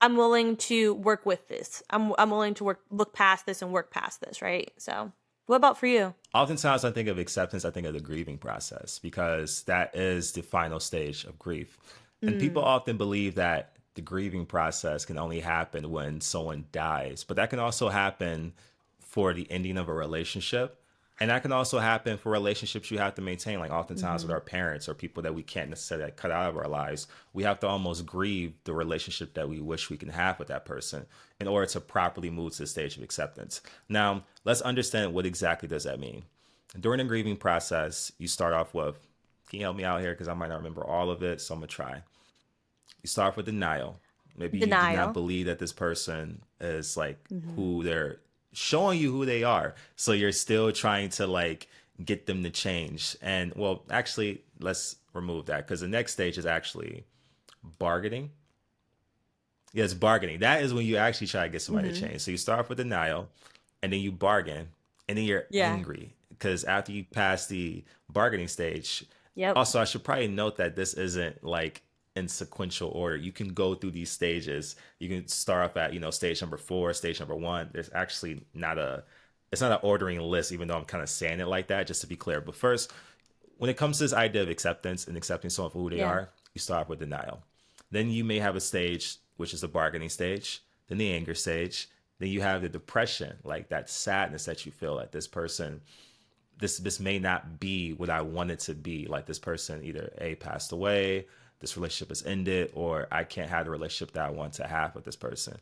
B: I'm willing to work with this. I'm willing to look past this and work past this, right? So, what about for you?
A: Oftentimes, I think of acceptance, I think of the grieving process because that is the final stage of grief. And people
B: Mm,
A: often believe that the grieving process can only happen when someone dies, but that can also happen for the ending of a relationship. And that can also happen for relationships you have to maintain, like oftentimes with
B: mm-hmm.
A: our parents or people that we can't necessarily cut out of our lives. We have to almost grieve the relationship that we wish we can have with that person in order to properly move to the stage of acceptance. Now, let's understand what exactly does that mean. During the grieving process, you start off with, can you help me out here? Because I might not remember all of it, so I'm going to try. You start with denial. Maybe you do not
B: Denial.
A: believe that this person is like
B: Mm-hmm.
A: who they're showing you who they are. So you're still trying to like get them to change. And well, actually, let's remove that because the next stage is actually bargaining. Yes, bargaining. That is when you actually try to get somebody to
B: Mm-hmm.
A: change. So you start off with denial and then you bargain and then you're
B: Yeah.
A: angry because after you pass the bargaining stage,
B: Yep.
A: also I should probably note that this isn't like in sequential order. You can go through these stages. You can start off at, stage number 4, stage number 1. There's actually not a it's not an ordering list, even though I'm kind of saying it like that, just to be clear. But first, when it comes to this idea of acceptance and accepting someone for who they
B: Yeah.
A: are, you start off with denial. Then you may have a stage, which is the bargaining stage, then the anger stage. Then you have the depression, like that sadness that you feel like this person, this may not be what I want it to be. Like this person either A passed away, this relationship has ended, or I can't have the relationship that I want to have with this person.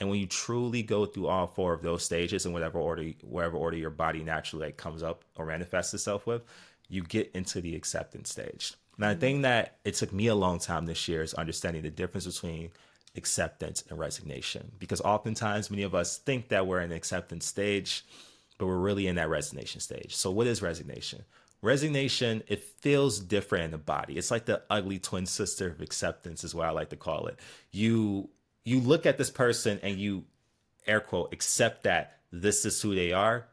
A: And when you truly go through all four of those stages in whatever order your body naturally like comes up or manifests itself with, you get into the acceptance stage. Now, the
B: Mm.
A: thing that it took me a long time this year is understanding the difference between acceptance and resignation. Because oftentimes many of us think that we're in the acceptance stage, but we're really in that resignation stage. So what is resignation? Resignation, it feels different in the body. It's like the ugly twin sister of acceptance is what I like to call it. You look at this person and you air quote accept that this is who they are,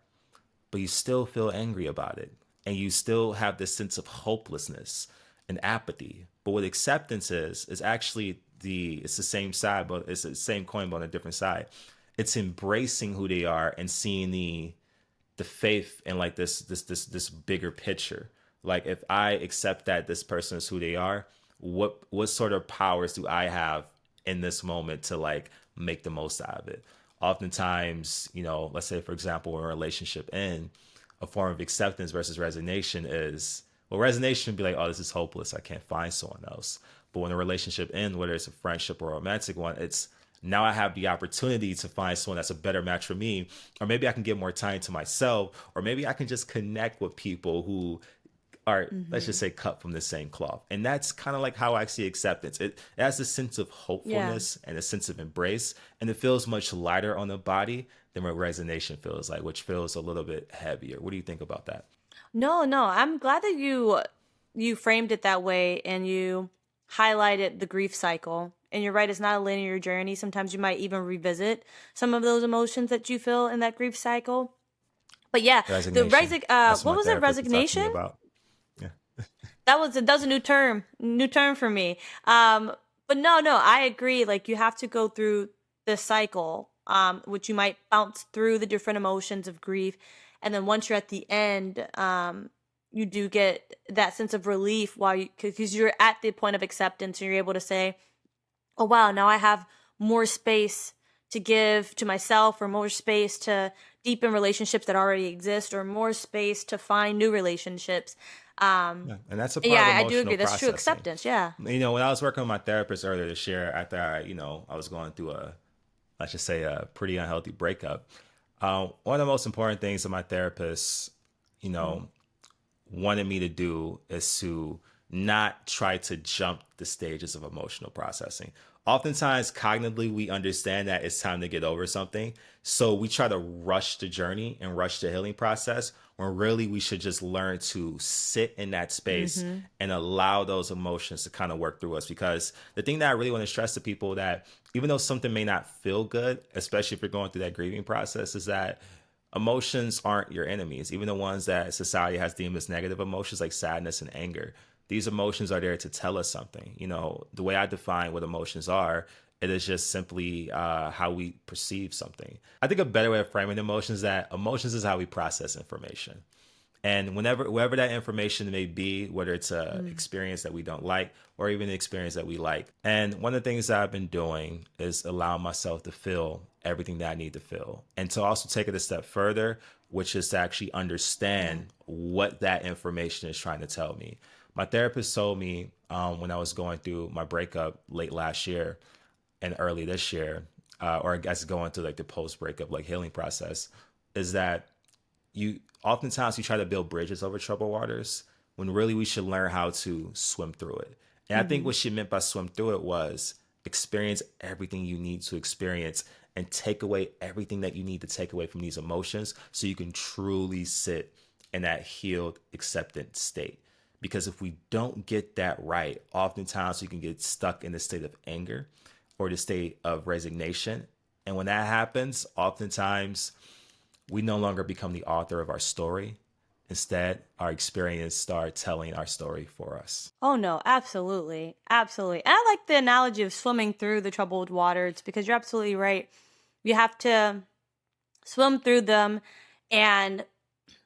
A: but you still feel angry about it. And you still have this sense of hopelessness and apathy. But what acceptance is actually it's the same side, but it's the same coin but on a different side. It's embracing who they are and seeing the faith in like this bigger picture. Like if I accept that this person is who they are, what sort of powers do I have in this moment to like make the most out of it? Oftentimes, let's say for example, when a relationship ends, a form of acceptance versus resignation is, well, resignation would be like, oh, this is hopeless, I can't find someone else. But when a relationship ends, whether it's a friendship or a romantic one, it's now I have the opportunity to find someone that's a better match for me, or maybe I can give more time to myself, or maybe I can just connect with people who are, let's just
B: Mhm.
A: say, cut from the same cloth. And that's kind of like how I see acceptance. It has a sense of
B: Yeah.
A: hopefulness and a sense of embrace, and it feels much lighter on the body than what resignation feels like, which feels a little bit heavier. What do you think about that?
B: No, no. I'm glad that you framed it that way and you highlighted the grief cycle. And you're right, it's not a linear journey. Sometimes you might even revisit some of those emotions that you feel in that grief cycle. But yeah,
A: Resignation. That's what
B: what
A: my
B: was it?
A: therapist was talking to
B: Resignation?
A: me about. Yeah.
B: That was a new term for me. But no, no, I agree. Like you have to go through this cycle, which you might bounce through the different emotions of grief, and then once you're at the end, you do get that sense of relief while because you're at the point of acceptance, and you're able to say, oh wow, now I have more space to give to myself, or more space to deepen relationships that already exist, or more space to find new relationships. Um,
A: Yeah. And that's a part of
B: yeah, I do
A: emotional
B: agree. That's true
A: processing.
B: acceptance. Yeah.
A: When I was working with my therapist earlier this year, after I was going through let's just say a pretty unhealthy breakup. One of the most important things that my therapist, you
B: Mm-hmm.
A: know, wanted me to do is to not try to jump the stages of emotional processing. Oftentimes, cognitively, we understand that it's time to get over something. So we try to rush the journey and rush the healing process when really we should just learn to sit in that space
B: Mm-hmm.
A: and allow those emotions to kind of work through us. Because the thing that I really want to stress to people that even though something may not feel good, especially if you're going through that grieving process, is that emotions aren't your enemies, even the ones that society has deemed as negative emotions like sadness and anger. These emotions are there to tell us something. The way I define what emotions are, it is just simply how we perceive something. I think a better way of framing emotions is that emotions is how we process information. And wherever that information may be, whether it's a
B: Mm.
A: experience that we don't like or even an experience that we like. And one of the things that I've been doing is allowing myself to feel everything that I need to feel. And to also take it a step further, which is to actually
B: Yeah.
A: understand what that information is trying to tell me. My therapist told me when I was going through my breakup late last year and early this year, or I guess going through like the post breakup like healing process, is that you oftentimes you try to build bridges over troubled waters when really we should learn how to swim through it. And I think
B: Mm-hmm.
A: what she meant by swim through it was experience everything you need to experience and take away everything that you need to take away from these emotions so you can truly sit in that healed, acceptant state. Because if we don't get that right, oftentimes we can get stuck in the state of anger or the state of resignation. And when that happens, oftentimes we no longer become the author of our story. Instead, our experience start telling our story for us.
B: Oh no, absolutely. Absolutely. And I like the analogy of swimming through the troubled waters because you're absolutely right. You have to swim through them and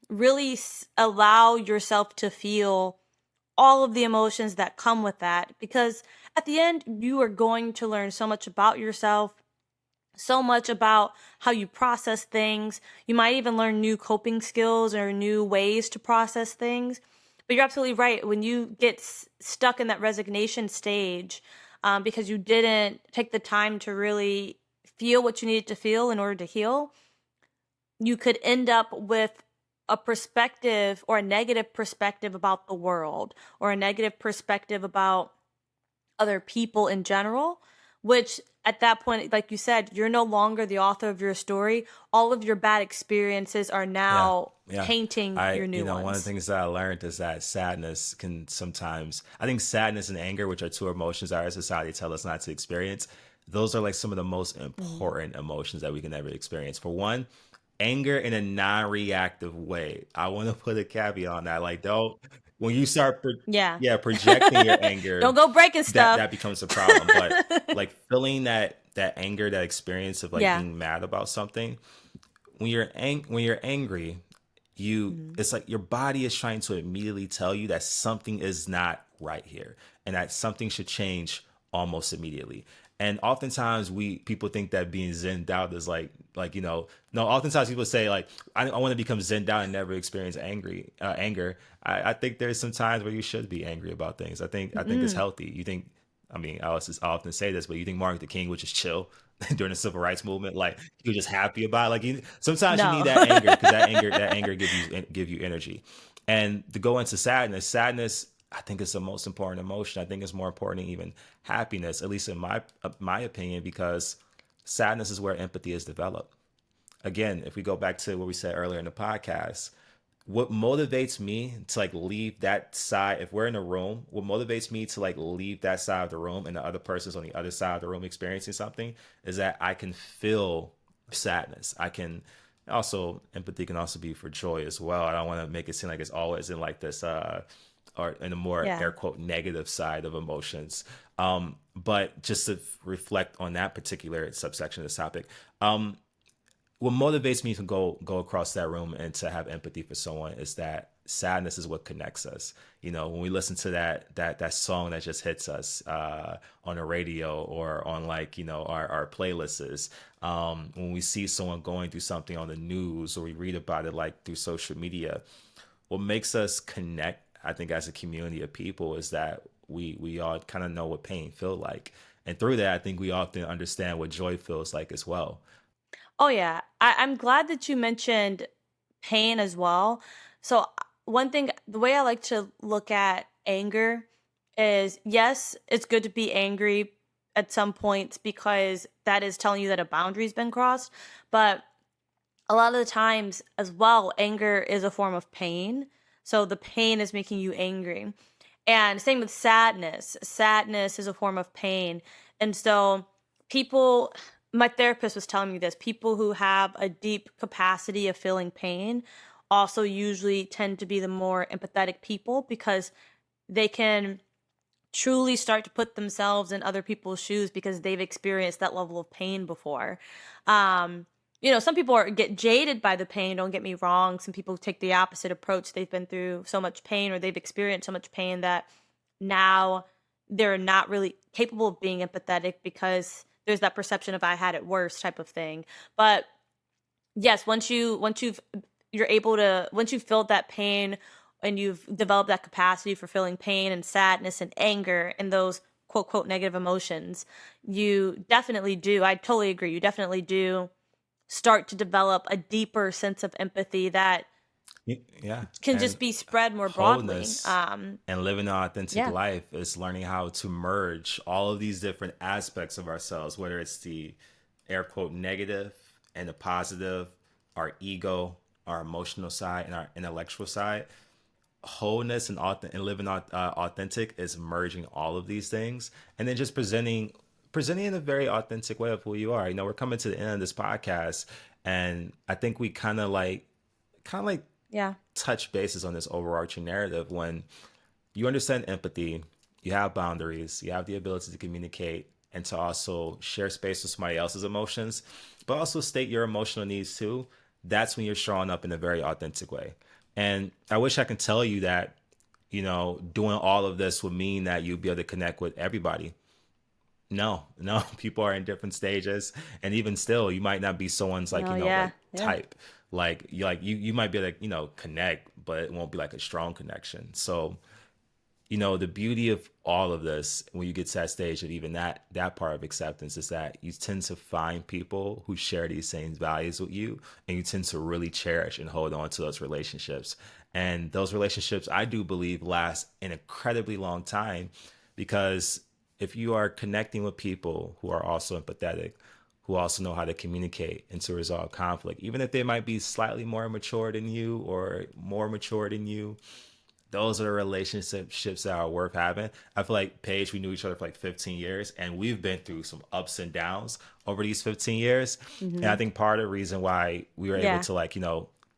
B: really allow yourself to feel all of the emotions that come with that because at the end you are going to learn so much about yourself, so much about how you process things. You might even learn new coping skills or new ways to process things. But you're absolutely right. When you get stuck in that resignation stage, because you didn't take the time to really feel what you needed to feel in order to heal, you could end up with a perspective or a negative perspective about the world or a negative perspective about other people in general, which at that point, like you said, you're no longer the author of your story. All of your bad experiences are
A: Yeah.
B: now
A: Yeah.
B: painting your new
A: One of the
B: ones.
A: things that I learned is that sadness can sometimes, I think sadness and anger, which are two emotions our society tell us not to experience, those are like some of the most
B: Mhm.
A: important emotions that we can ever experience. For one, anger in a non-reactive way. I want to put a caveat on that. Like, don't, when you start,
B: Yeah.
A: yeah, projecting your anger,
B: Don't go breaking stuff.
A: that becomes a problem. But like feeling that anger, that experience of like
B: Yeah.
A: being mad about something, when you're angry,
B: Mhm.
A: it's like your body is trying to immediately tell you that something is not right here and that something should change almost immediately. And oftentimes we people think that being zen out is no, oftentimes people say like I want to become zen out and never experience anger. I think there's some times where you should be angry about things. I think it's
B: Mm.
A: healthy. You think, I mean, I often say this, but you think Martin Luther King would just chill during the civil rights movement? Like he was just happy about it. Like sometimes you need
B: No.
A: that anger because that anger give you energy. And to go into sadness, I think is the most important emotion. I think it's more important than even happiness, at least in my opinion, because sadness is where empathy is developed. Again, if we go back to what we said earlier in the podcast, what motivates me to like leave that side, if we're in a room, what motivates me to like leave that side of the room and the other person's on the other side of the room experiencing something is that I can feel sadness. I can also, empathy can also be for joy as well. I don't want to make it seem like it's always in like this or in a more
B: Yeah.
A: air quote negative side of emotions. But just to reflect on that particular subsection of this topic, what motivates me to go across that room and to have empathy for someone is that sadness is what connects us. When we listen to that song that just hits us on the radio or on like our playlists, when we see someone going through something on the news or we read about it like through social media, what makes us connect, I think, as a community of people is that we all kind of know what pain feel like, and through that I think we often understand what joy feels like as well.
B: Oh yeah, I'm glad that you mentioned pain as well. So one thing, the way I like to look at anger is yes, it's good to be angry at some points because that is telling you that a boundary's been crossed. But a lot of the times as well, anger is a form of pain. So the pain is making you angry. And same with sadness. Sadness is a form of pain. And so people, my therapist was telling me this, people who have a deep capacity of feeling pain also usually tend to be the more empathetic people because they can truly start to put themselves in other people's shoes because they've experienced that level of pain before. Um, some people get jaded by the pain, don't get me wrong. Some people take the opposite approach. They've been through so much pain or they've experienced so much pain that now they're not really capable of being empathetic because there's that perception of I had it worse type of thing. But yes, once you've felt that pain and you've developed that capacity for feeling pain and sadness and anger and those quote quote negative emotions, you definitely do. I totally agree. You definitely do start to develop a deeper sense of empathy that
A: Yeah,
B: can just
A: and
B: be spread more broadly.
A: wholeness and living an authentic
B: Yeah.
A: life is learning how to merge all of these different aspects of ourselves, whether it's the air quote negative and the positive, our ego, our emotional side, and our intellectual side. Wholeness and living authentic is merging all of these things, and then just presenting in a very authentic way of who you are. We're coming to the end of this podcast, and I think we kind of like
B: Yeah.
A: touch bases on this overarching narrative. When you understand empathy, you have boundaries, you have the ability to communicate and to also share space with somebody else's emotions, but also state your emotional needs too. That's when you're showing up in a very authentic way. And I wish I could tell you that, doing all of this would mean that you'd be able to connect with everybody. No, no, people are in different stages, and even still, you might not be someone's like
B: No,
A: like
B: yeah. Yeah.
A: type. Like you might be like connect, but it won't be like a strong connection. So the beauty of all of this when you get to that stage of even that part of acceptance is that you tend to find people who share these same values with you, and you tend to really cherish and hold on to those relationships. And those relationships, I do believe, last an incredibly long time, because if you are connecting with people who are also empathetic, who also know how to communicate and to resolve conflict, even if they might be slightly more mature than you or more mature than you, those are the relationships that are worth having. I feel like Paige, we knew each other for like 15 years, and we've been through some ups and downs over these 15 years. And I
B: Hmm.
A: think part of the reason why we were able
B: Yeah.
A: to like,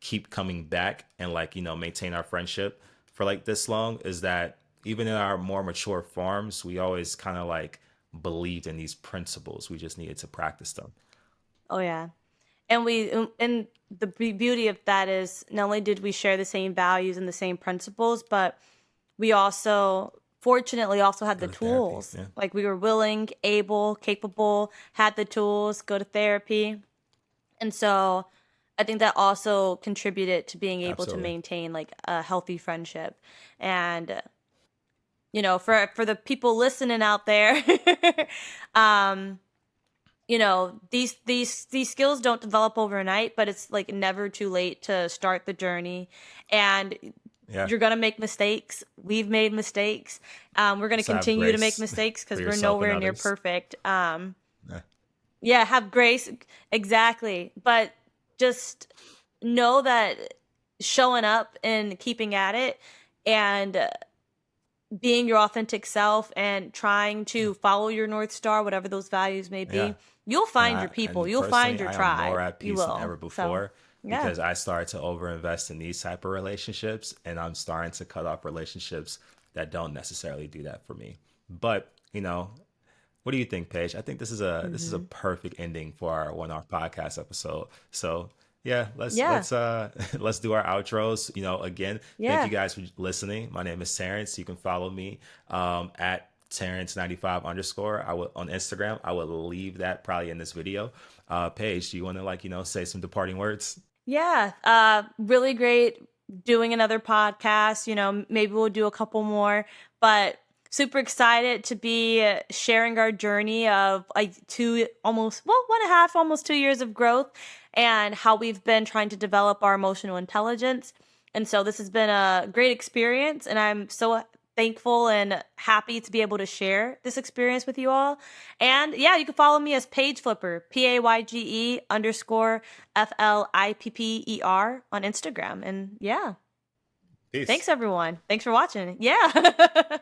A: keep coming back and like, maintain our friendship for like this long is that even in our more mature forms, we always kind of like believed in these principles. We just needed to practice them.
B: Oh yeah. And the beauty of that is not only did we share the same values and the same principles, but we also fortunately also had
A: Go
B: the
A: to therapy.
B: tools.
A: Yeah,
B: Like we were willing, able, capable, had the tools, go to therapy. And so I think that also contributed to being able to
A: absolutely.
B: maintain like a healthy friendship. And for the people listening out there, um these skills don't develop overnight, but it's like never too late to start the journey. And
A: Yeah.
B: you're gonna make mistakes. We've made mistakes. We're gonna
A: So have
B: continue to make
A: grace
B: mistakes
A: for
B: because we're
A: yourself and
B: nowhere near
A: others.
B: perfect.
A: Yeah.
B: Yeah, have grace. Exactly. But just know that showing up and keeping at it, and being your authentic self and trying to follow your North Star, whatever those values may
A: Yeah.
B: be, you'll
A: And
B: find your people. You'll find
A: personally,
B: your
A: I am more
B: tribe.
A: at
B: You
A: peace than
B: will.
A: ever
B: So,
A: before
B: yeah.
A: because I started to overinvest in these type of relationships, and I'm starting to cut off relationships that don't necessarily do that for me. But, what do you think, Paige? I think this is a
B: Hmm.
A: perfect ending for our one-off podcast episode. So yeah, let's
B: Yeah.
A: let's let's do our outros. Again, thank you
B: Yeah.
A: guys for listening. My name is Terrance. You can follow me at Terrance95 underscore. I will on Instagram. I will leave that probably in this video. Paige, do you want to say some departing words?
B: Yeah. Really great doing another podcast. Maybe we'll do a couple more, but super excited to be sharing our journey of like well, 1.5, almost 2 years of growth, and how we've been trying to develop our emotional intelligence. And so this has been a great experience, and I'm so thankful and happy to be able to share this experience with you all. And yeah, you can follow me as Page Flipper, PAYGE underscore FLIPPER on Instagram. And yeah,
A: Peace.
B: thanks everyone. Thanks for watching. Yeah.